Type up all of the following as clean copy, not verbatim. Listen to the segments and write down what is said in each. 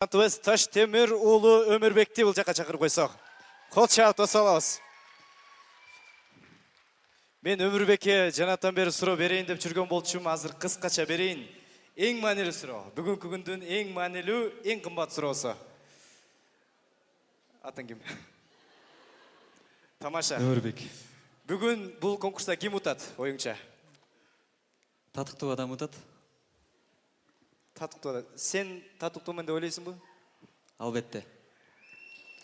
Біз Таштемір ұлы Өмірбекті бұл жаққа шақырып қойсақ. Қол шағып саламыз. Мен Өмірбекке жанаттан бері сұрау берейін деп жүрген болчум, азыр қысқаша берейін. Ең мәнелі сұрау. Бүгінгі күндің ең мәнелі, ең қымбат сұраусы. Атын кім? Тамаша. Өмірбек. Бүгін бұл конкурста кім ұтады, ойыңша? Татықты адам ұтады. Татықты. Сен татықтымен де ойлайсың бұл? Албетте.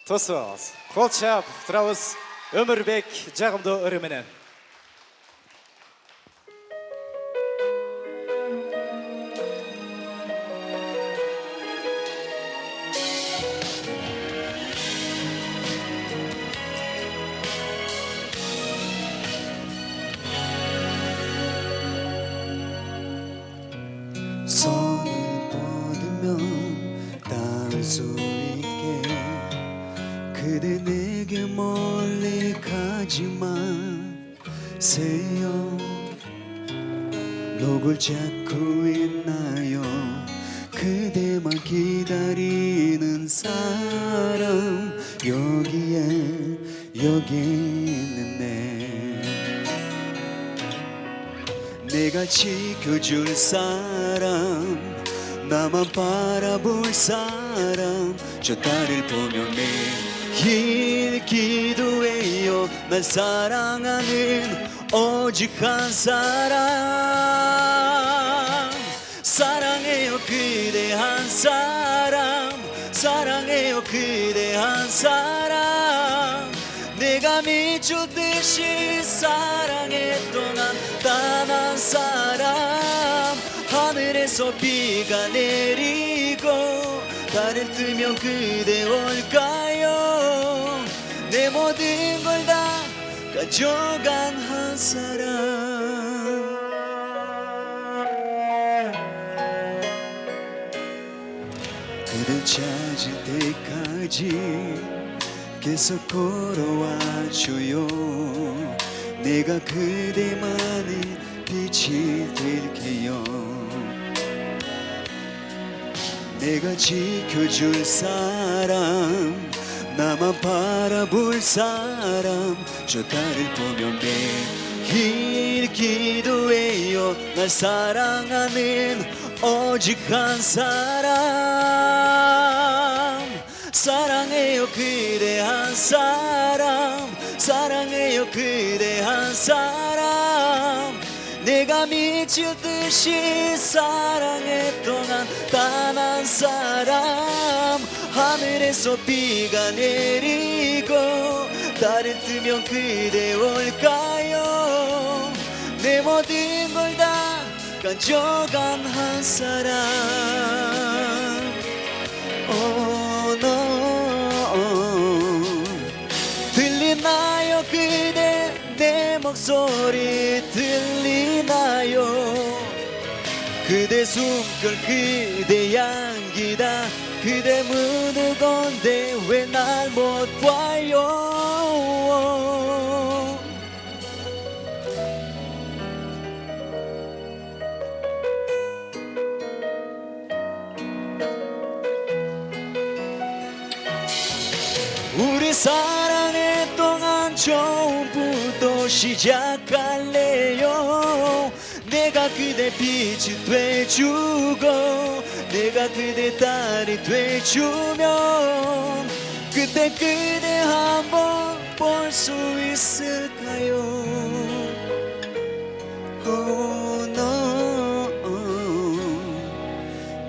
Тосып алыңыз. Қол шағып тұрамыз Өмірбек жағымды үріменен. 손을 뻗으면 닿을 수 있게 그대 내게 멀리 가지마 세요 녹을 잡고 있나요 그대만 기다리는 사람 여기 있는데 내가 지켜줄 사람 나만 바라볼 사람 저 딸을 보며 매일 기도해요 날 사랑하는 오직 한 사람 사랑해요 그대 한 사람 사랑해요 그대 한 사람 내가 미칠 듯이 사랑했던 단 한 사람 하늘에서 비가 내리고 달을 뜨면 그대 올까요 내 모든 걸 다 가져간 한 사람 그대 찾을 때까지 계속 걸어와줘요 내가 그대만의 빛이 될게요 내가 지켜줄 사람 나만 바라볼 사람 저 달을 보며 매일 기도해요 날 사랑하는 오직 한 사람 사랑해요 그대 한 사람 사랑해요 그대 한 사람 내가 미칠 듯이 사랑했던 단 한 사람 하늘에서 비가 내리고 달을 뜨면 그대 올까요 내 모든 걸 다 가져간 한 사람 Oh no 들리나요 그대 내 목소리 들리나요 그대 숨결 그대 향기다 그대 묻은 건데 왜 날 못 봐요 우리 사랑했던 처음부터 시작할래요 내가 그대 빛이 돼주고 내가 그대 딸이 돼주면 그때 그대 한번 볼 수 있을까요 Oh no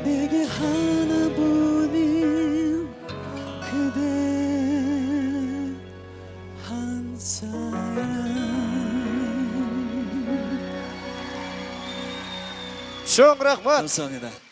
내게 하나뿐인 그대 한 사람 Çok rahmat. 감사합니다.